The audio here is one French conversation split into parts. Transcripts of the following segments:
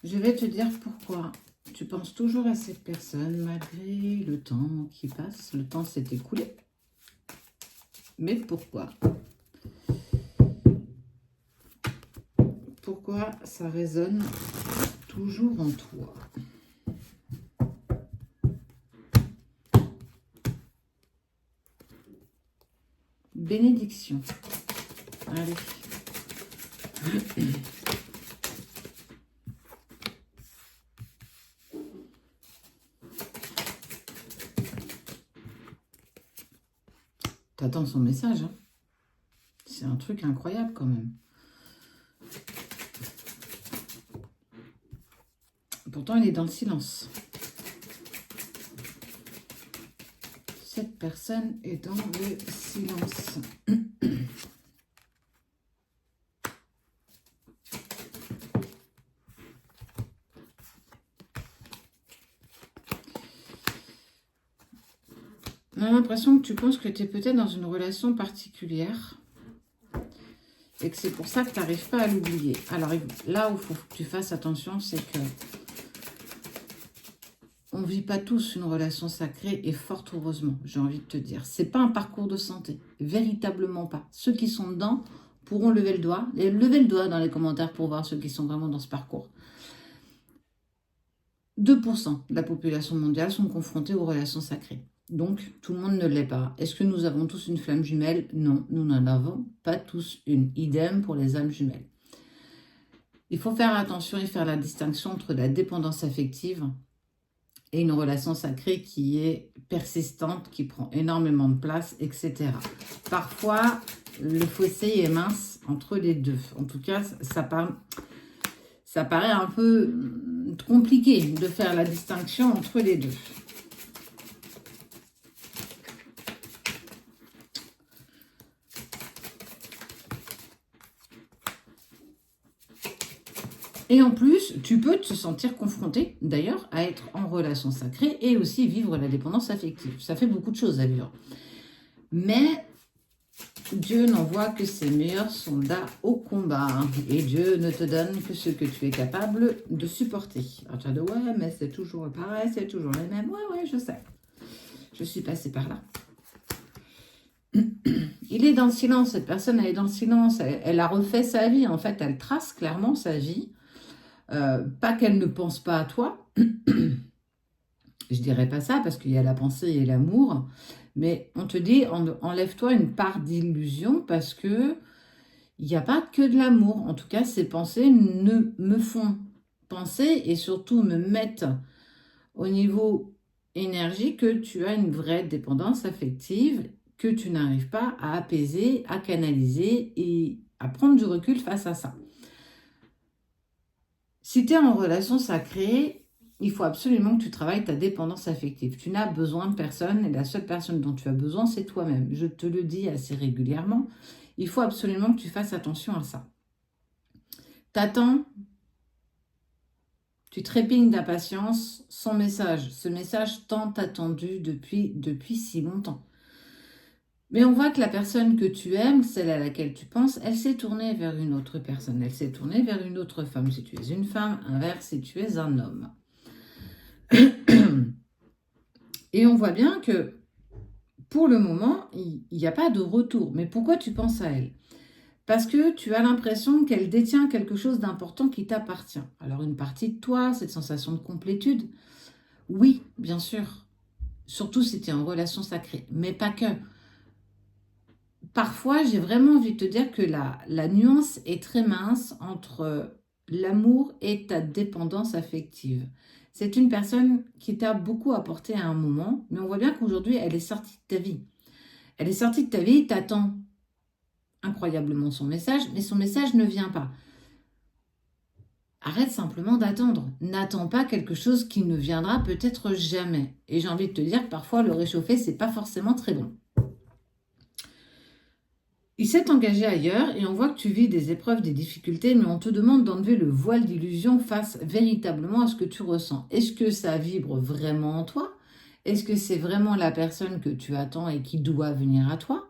Je vais te dire pourquoi. Tu penses toujours à cette personne malgré le temps qui passe. Le temps s'est écoulé. Mais pourquoi? Pourquoi ça résonne toujours en toi? Bénédiction. Allez. T'attends son message, hein? C'est un truc incroyable quand même. Pourtant, il est dans le silence. Cette personne est dans le silence. On a l'impression que tu penses que tu es peut-être dans une relation particulière et que c'est pour ça que tu n'arrives pas à l'oublier. Alors là où il faut que tu fasses attention, c'est que on ne vit pas tous une relation sacrée et fort heureusement, j'ai envie de te dire. C'est pas un parcours de santé, véritablement pas. Ceux qui sont dedans pourront lever le doigt. Et levez le doigt dans les commentaires pour voir ceux qui sont vraiment dans ce parcours. 2% de la population mondiale sont confrontés aux relations sacrées. Donc, tout le monde ne l'est pas. Est-ce que nous avons tous une flamme jumelle? Non, nous n'en avons pas tous une. Idem pour les âmes jumelles. Il faut faire attention et faire la distinction entre la dépendance affective et une relation sacrée qui est persistante, qui prend énormément de place, etc. Parfois, le fossé est mince entre les deux. En tout cas, ça paraît un peu compliqué de faire la distinction entre les deux. Et en plus, tu peux te sentir confronté, d'ailleurs, à être en relation sacrée et aussi vivre la dépendance affective. Ça fait beaucoup de choses à vivre. Mais Dieu n'envoie que ses meilleurs soldats au combat. Et Dieu ne te donne que ce que tu es capable de supporter. Alors tu vas dire, ouais, mais c'est toujours pareil, c'est toujours les mêmes. Ouais, je sais. Je suis passée par là. Il est dans le silence, cette personne, elle est dans le silence. Elle a refait sa vie. En fait, elle trace clairement sa vie. Pas qu'elle ne pense pas à toi, je dirais pas ça parce qu'il y a la pensée et l'amour, mais on te dit enlève-toi une part d'illusion parce que il n'y a pas que de l'amour. En tout cas, ces pensées ne me font penser et surtout me mettent au niveau énergie que tu as une vraie dépendance affective que tu n'arrives pas à apaiser, à canaliser et à prendre du recul face à ça. Si tu es en relation sacrée, il faut absolument que tu travailles ta dépendance affective. Tu n'as besoin de personne et la seule personne dont tu as besoin, c'est toi-même. Je te le dis assez régulièrement. Il faut absolument que tu fasses attention à ça. T'attends, tu trépignes d'impatience son message. Ce message tant attendu depuis si longtemps. Mais on voit que la personne que tu aimes, celle à laquelle tu penses, elle s'est tournée vers une autre personne. Elle s'est tournée vers une autre femme. Si tu es une femme, inverse si tu es un homme. Et on voit bien que pour le moment, il n'y a pas de retour. Mais pourquoi tu penses à elle? Parce que tu as l'impression qu'elle détient quelque chose d'important qui t'appartient. Alors une partie de toi, cette sensation de complétude, oui, bien sûr. Surtout si tu es en relation sacrée, mais pas que. Parfois, j'ai vraiment envie de te dire que la nuance est très mince entre l'amour et ta dépendance affective. C'est une personne qui t'a beaucoup apporté à un moment, mais on voit bien qu'aujourd'hui, elle est sortie de ta vie. Elle est sortie de ta vie, t'attends incroyablement son message, mais son message ne vient pas. Arrête simplement d'attendre. N'attends pas quelque chose qui ne viendra peut-être jamais. Et j'ai envie de te dire que parfois, le réchauffer, c'est pas forcément très bon. Il s'est engagé ailleurs et on voit que tu vis des épreuves, des difficultés, mais on te demande d'enlever le voile d'illusion face véritablement à ce que tu ressens. Est-ce que ça vibre vraiment en toi? Est-ce que c'est vraiment la personne que tu attends et qui doit venir à toi?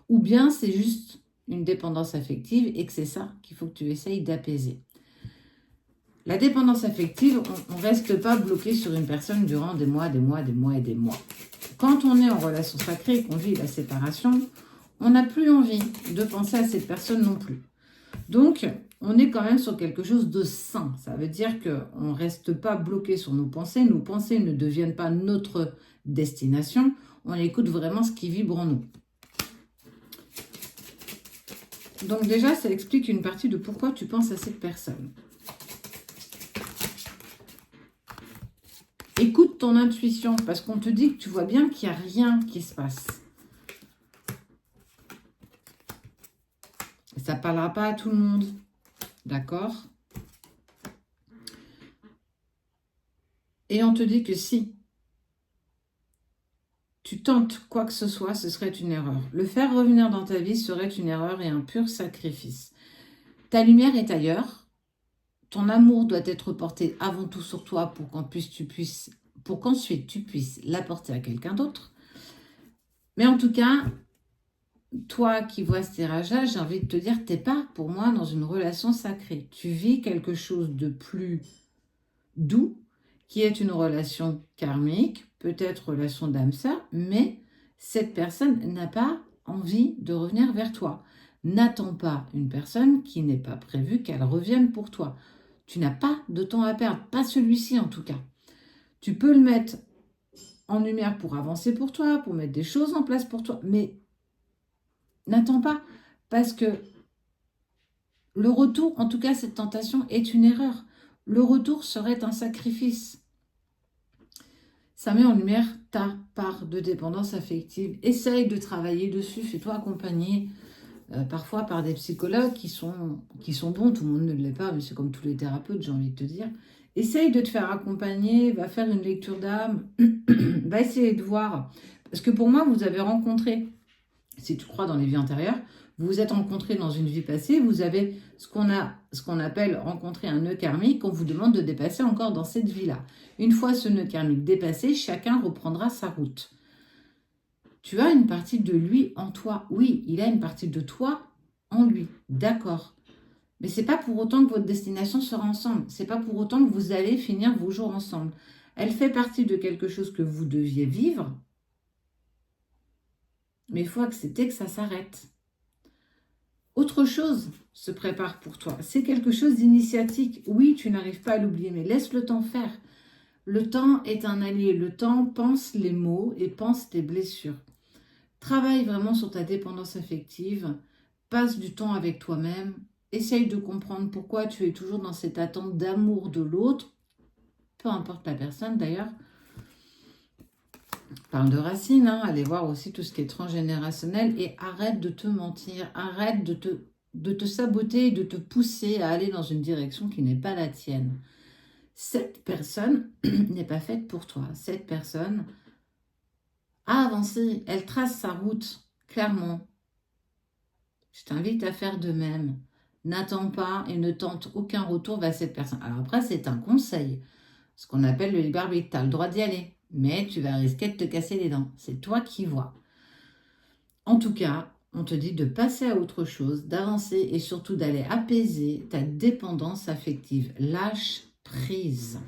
Ou bien c'est juste une dépendance affective et que c'est ça qu'il faut que tu essayes d'apaiser. La dépendance affective, on ne reste pas bloqué sur une personne durant des mois, des mois, des mois et des mois. Quand on est en relation sacrée et qu'on vit la séparation, on n'a plus envie de penser à cette personne non plus. Donc, on est quand même sur quelque chose de sain. Ça veut dire qu'on ne reste pas bloqué sur nos pensées. Nos pensées ne deviennent pas notre destination. On écoute vraiment ce qui vibre en nous. Donc déjà, ça explique une partie de pourquoi tu penses à cette personne. Écoute ton intuition, parce qu'on te dit que tu vois bien qu'il n'y a rien qui se passe. Ça ne parlera pas à tout le monde, d'accord? Et on te dit que si tu tentes quoi que ce soit, ce serait une erreur. Le faire revenir dans ta vie serait une erreur et un pur sacrifice. Ta lumière est ailleurs. Ton amour doit être porté avant tout sur toi pour qu'ensuite tu puisses l'apporter à quelqu'un d'autre. Mais en tout cas, toi qui vois ce tirage-là, j'ai envie de te dire, t'es pas pour moi dans une relation sacrée. Tu vis quelque chose de plus doux, qui est une relation karmique, peut-être relation d'âme sœur, mais cette personne n'a pas envie de revenir vers toi. N'attends pas une personne qui n'est pas prévue qu'elle revienne pour toi. Tu n'as pas de temps à perdre, pas celui-ci en tout cas. Tu peux le mettre en lumière pour avancer pour toi, pour mettre des choses en place pour toi, mais n'attends pas, parce que le retour, en tout cas cette tentation, est une erreur. Le retour serait un sacrifice. Ça met en lumière ta part de dépendance affective. Essaye de travailler dessus, fais-toi accompagner parfois par des psychologues qui sont bons, tout le monde ne l'est pas, mais c'est comme tous les thérapeutes, j'ai envie de te dire. Essaye de te faire accompagner, va faire une lecture d'âme, va essayer de voir. Parce que pour moi, vous avez rencontré, si tu crois dans les vies antérieures, vous vous êtes rencontrés dans une vie passée, vous avez ce qu'on appelle rencontrer un nœud karmique, on vous demande de dépasser encore dans cette vie-là. Une fois ce nœud karmique dépassé, chacun reprendra sa route. Tu as une partie de lui en toi. Oui, il a une partie de toi en lui. D'accord. Mais c'est pas pour autant que votre destination sera ensemble. C'est pas pour autant que vous allez finir vos jours ensemble. Elle fait partie de quelque chose que vous deviez vivre. Mais il faut accepter que ça s'arrête. Autre chose se prépare pour toi. C'est quelque chose d'initiatique. Oui, tu n'arrives pas à l'oublier, mais laisse le temps faire. Le temps est un allié. Le temps pense les mots et pense tes blessures. Travaille vraiment sur ta dépendance affective, passe du temps avec toi-même, essaye de comprendre pourquoi tu es toujours dans cette attente d'amour de l'autre, peu importe la personne d'ailleurs. Parle de racines, allez voir aussi tout ce qui est transgénérationnel et arrête de te mentir, arrête de te saboter et de te pousser à aller dans une direction qui n'est pas la tienne. Cette personne n'est pas faite pour toi, cette personne a avancé, elle trace sa route, clairement. Je t'invite à faire de même. N'attends pas et ne tente aucun retour vers cette personne. Alors après, c'est un conseil, ce qu'on appelle le libre arbitre. Tu as le droit d'y aller, mais tu vas risquer de te casser les dents. C'est toi qui vois. En tout cas, on te dit de passer à autre chose, d'avancer et surtout d'aller apaiser ta dépendance affective. Lâche prise.